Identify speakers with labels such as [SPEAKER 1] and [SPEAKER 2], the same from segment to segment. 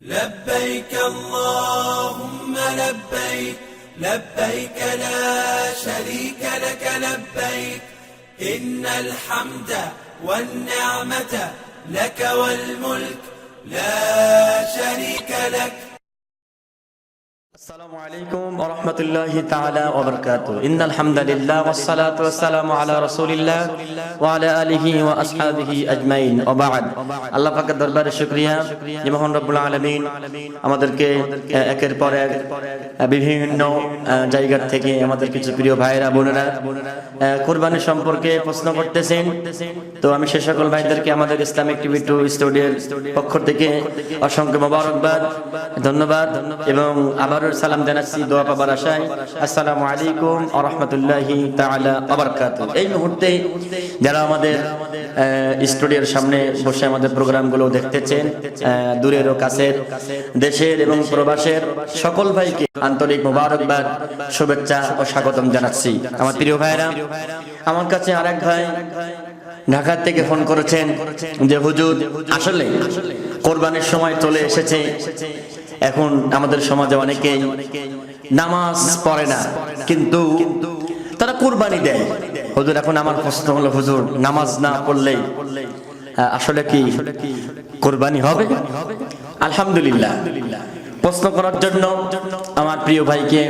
[SPEAKER 1] لبيك اللهم لبيك لبيك لا شريك لك لبيك إن الحمد والنعمة لك والملك لا شريك لك.
[SPEAKER 2] Assalamu-Alaikum wa rahmatullahi ta'ala wa barakatuh. Innal hamdalillah wassalatu wassalamu ala rasulillah wa ala alihi wa ashabihi ajmain. Wa ba'd. আল্লাহ পাকের দরবারে শুকরিয়া যে মহান রব্বুল আলামিন আমাদেরকে একের পর এক বিভিন্ন জায়গা থেকে আমাদের কিছু প্রিয় ভাইরা বোনেরা কুরবানি সম্পর্কে প্রশ্ন করতেছেন। তো আমি সেই সকল ভাইদেরকে আমাদের ইসলামিক টিভি 2 স্টুডিওর পক্ষ থেকে অসংখ্য মোবারকবাদ, ধন্যবাদ এবং আবার সালাম জানাচ্ছি দোয়া পাবার আশায়। আসসালামু আলাইকুম ওয়া রাহমাতুল্লাহি তাআলা ওয়া বারাকাতুহু। এই মুহূর্তে যারা আমাদের স্টুডিওর সামনে বসে আমাদের প্রোগ্রামগুলো দেখতেছেন, দূরের ও কাছের, দেশের এবং প্রবাসের সকল ভাইকে আন্তরিক মোবারকবাদ, শুভেচ্ছা ও স্বাগতম জানাচ্ছি। আমার প্রিয় ভাইরা, আমার কাছে আরেক ভাই ঢাকা থেকে ফোন করেছেন যে হুজুর আসলে কোরবানির সময় চলে এসেছে, এখন আমাদের সমাজে অনেকেই নামাজ পড়ে না কিন্তু তারা কুরবানি দেয়। হুজুর এখন আমার প্রশ্ন হলো, হুজুর নামাজ না পড়লে আসলে কি কুরবানি হবে? আলহামদুলিল্লাহ, প্রশ্ন করার জন্য আমার প্রিয় ভাইকে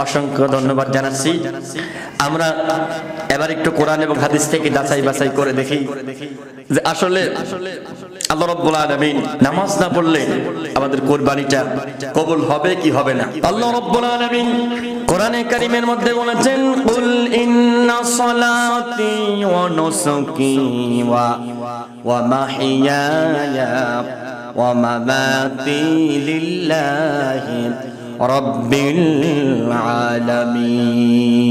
[SPEAKER 2] অসংখ্য ধন্যবাদ জানাচ্ছি। আমরা এবার একটু কোরআন এবং হাদিস থেকে যাচাই বাছাই করে দেখি যে আসলে আল্লাহ রাব্বুল আলামিন নামাজ না পড়লে আমাদের কুরবানিটা কবুল হবে কি হবে না। আল্লাহ রাব্বুল আলামিন কোরআনে কারীমের মধ্যে বলেছেন, কুল ইন্না সলাতি ওয়া নুসুকি ওয়া মাহইয়ায়া ওয়া মামাতি লিল্লাহি রাব্বিল আলামিন।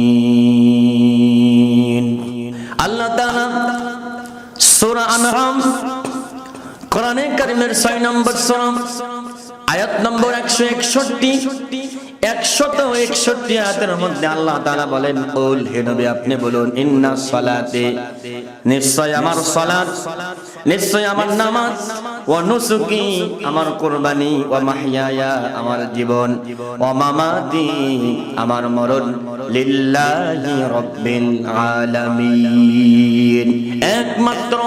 [SPEAKER 2] আল্লাহ তাআলা সূরা আনআম কোরআনে কারীমের 6 নম্বর সূরা আয়াত নম্বর 161 আয়াতের মধ্যে আল্লাহ তাআলা বলেন, কুল হে নবী আপনি বলুন, ইন্না সলাতে নিশ্চয় আমার সালাত, নিশ্চয় আমার নামাজ, ওয়া নুসুকি আমার কুরবানি, ওয়া মাহইয়ায়া আমার জীবন, ওয়া মামাতি আমার মরণ, লিল্লাহি রাব্বিল আলামিন। একমাত্র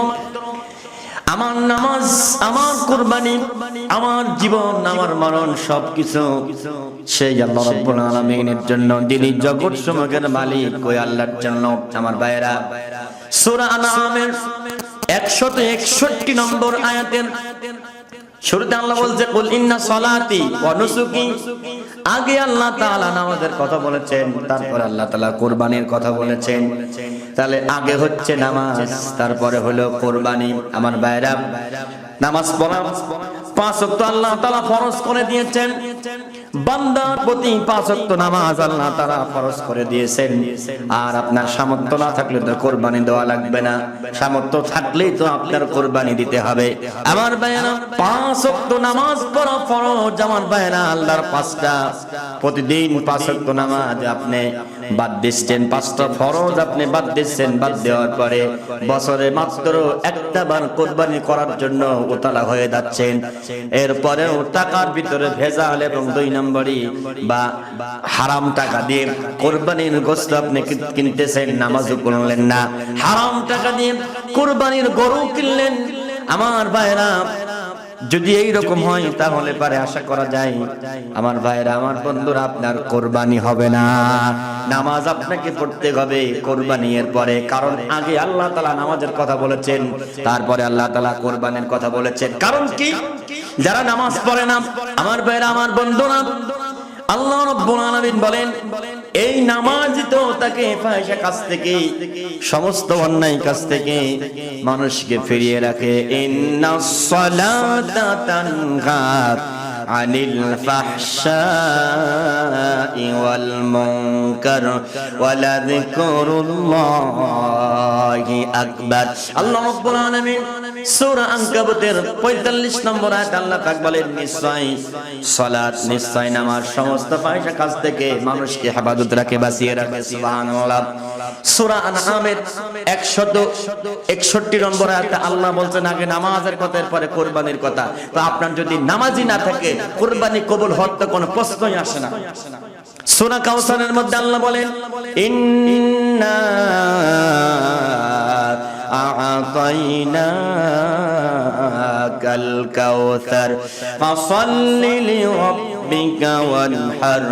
[SPEAKER 2] আমার নামাজ, আমার কুরবানি, আমার জীবন, আমার মরণ সবকিছু সেই আল্লাহ রাব্বুল আলামিনের জন্য, যিনি জগৎ সমগ্রের মালিক, ওই আল্লাহর জন্য। আমার ভাইরা, সূরা আনআমের 161 নম্বর আয়াতের শুরুতে আল্লাহ বলছে, কুল ইন্না সলাতি ওয়া নুসুকি। আগে আল্লাহ তাআলা নামাজের কথা বলেছেন, তারপর আল্লাহ তাআলা কুরবানির কথা বলেছেন। তাহলে আগে হচ্ছে নামাজ, তারপরে হলো কুরবানি। আমার ভাইরা, নামাজ পড়া 5 ওয়াক্ত আল্লাহ তাআলা ফরজ করে দিয়েছেন। বান্দার প্রতি 5 ওয়াক্ত নামাজ আল্লাহ তাআলা ফরজ করে দিয়েছেন। আর আপনার সামর্থ্য না থাকলে তো কুরবানি দেওয়া লাগবে না, সামর্থ্য থাকলেই তো আপনার কুরবানি দিতে হবে। আমার ভাইরা, 5 ওয়াক্ত নামাজ পড়া ফরজ। আমার ভাইরা, আল্লাহর 5টা প্রতিদিন 5 ওয়াক্ত নামাজ আপনি বাদ দিচ্ছেন, 5টা ফরজ আপনি বাদ দিচ্ছেন। বাদ দেওয়ার পরে বছরে মাত্র একটা বার কুরবানি করার জন্য উতালা হয়ে যাচ্ছেন। এরপরেও টাকার ভিতরে ভেজাল এবং 2 নম্বরই বা হারাম টাকা দিয়ে কুরবানির গোশত আপনি কিনতেছেন, নামাজও পড়লেন না। হারাম টাকা দিয়ে কুরবানির গরু কিনলেন। আমার ভাইরা, যদি এই রকম হয় তাহলে পারে আশা করা যায় আমার ভাইরা, আমার বন্ধুরা, আপনার কুরবানি হবে না। নামাজ আপনাকে পড়তে হবে কুরবানি এর পরে, কারণ আগে আল্লাহ তাআলা নামাজের কথা বলেছেন, তারপরে আল্লাহ তাআলা কুরবানির কথা বলেছেন। কারণ কি? যারা নামাজ পড়ে না আমার ভাইরা, আমার বন্ধুরা, আল্লাহ রাব্বুল আলামিন বলেন, এই নামাজ তো তাকে ফাহিশা কাজ থেকে, সমস্ত অন্যায় কাজ থেকে মানুষকে ফিরিয়ে রাখে। ইন্নাস সালাতা তানহা আনিল ফাহশাই ওয়াল মুনকার ওয়া যিকরুল্লাহি আকবার। আল্লাহ রাব্বুল আলামিন সূরা আনকাবুতের 45 নম্বর আয়াত আল্লাহ পাক বলেন, নিশ্চয় সালাত, নিশ্চয় নামাজ সমস্ত ফাহিশা কাজ থেকে মানুষকে হেফাজত রাখে, বাঁচিয়ে রাখে। সুবহানাল্লাহ। সূরা আনআমের 161 নম্বর আয়াতে আল্লাহ বলছেন আগে নামাজের কথা, এরপরে কুরবানির কথা। তো আপনার যদি নামাজই না থাকে, কুরবানি কবুল হওয়ার তো কোনো প্রশ্নই আসে না। সূরা কাউসারের মধ্যে আল্লাহ বলেন, ইন্না আ'তাইনাকাল কাউসার ফাসাল্লি লিরাব্বিকা ওয়ানহার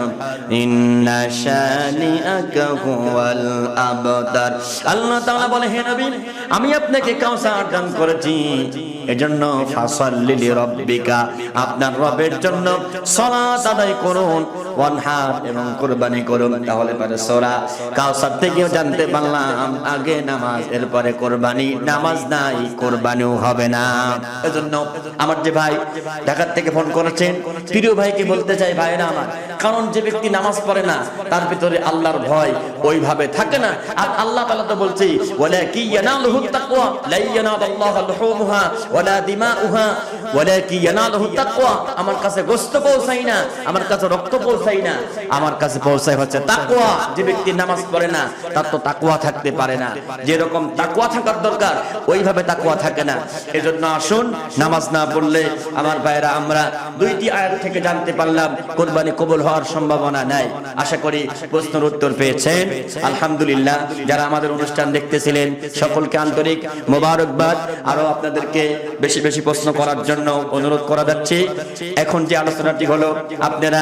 [SPEAKER 2] ইন্না শানিআকা হুয়াল আবতার। আল্লাহ তাআলা বলে, হে নবী, আমি আপনাকে কাউসার দান করেছি, এজন্য ফাসাল্লি লিরাব্বিকা, আপনার রবের জন্য সালাত আদায় করুন, ওয়ানহার এবং কুরবানি করুন। তাহলে পরে সূরা কাউসার থেকেও জানতে পারলাম আগে নামাজ, এরপরে কুরবানি। নামাজ নাই, কুরবানিও হবে না। এজন্য আমার যে ভাই ঢাকা থেকে ফোন করেছেন, প্রিয় ভাইকে বলতে চাই, ভাইরা আমার, কারণ যে ব্যক্তি নামাজ পড়ে না তার ভিতরে আল্লাহর ভয় ওইভাবে থাকে না। আর আল্লাহ তাআলা তো বলছে, ওয়ালাকি ইয়ানালুহু তাকওয়া লা ইয়ানালুল্লাহু লুহুমুহা ওয়ালা দিমাউহা ওয়ালাকি ইয়ানালুহু তাকওয়া। আমার কাছে গোশত পৌঁছায় না, আমার কাছে রক্ত পৌঁছায় না, আমার কাছে পৌঁছায় হচ্ছে তাকওয়া। যে ব্যক্তি নামাজ পড়ে না তার তো তাকওয়া থাকতে পারে না। যেরকম তাকওয়া থাকার দরকার ওইভাবে তাকওয়া থাকে না। এজন্য আসুন, নামাজ না পড়লে আমার ভাইরা, আমরা দুইটি আয়াত থেকে জানতে পারলাম কুরবানি কবুল হওয়ার সম্ভাবনা নাই। আশা করি প্রশ্নের উত্তর পেয়েছেন। আলহামদুলিল্লাহ। যারা আমাদের অনুষ্ঠান দেখতেছিলেন সকলকে আন্তরিক মোবারকবাদ। আরো আপনাদেরকে বেশি বেশি প্রশ্ন করার জন্য অনুরোধ করা যাচ্ছে। এখন যে আলোচনাটি হলো আপনারা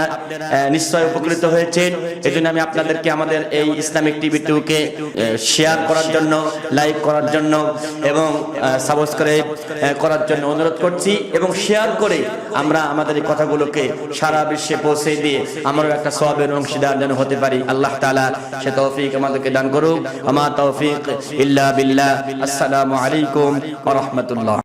[SPEAKER 2] নিশ্চয় উপকৃত হয়েছেন। এজন্য আমি আপনাদেরকে আমাদের এই ইসলামিক টিভি 2 কে শেয়ার করার জন্য, লাইক করার জন্য এবং সাবস্ক্রাইব করার জন্য অনুরোধ করছি। এবং শেয়ার করে আমরা আমাদের এই কথাগুলোকে সারা বিশ্বে পৌঁছে দিয়ে আমরাও একটা সওয়াবের অংশীদার যেন হতে পারি। আল্লাহ তাআলা সে তৌফিক আমাদেরকে দান করুক। আমা তৌফিক ইল্লা বিল্লাহ। আসসালামু আলাইকুম ওয়া রাহমাতুল্লাহ।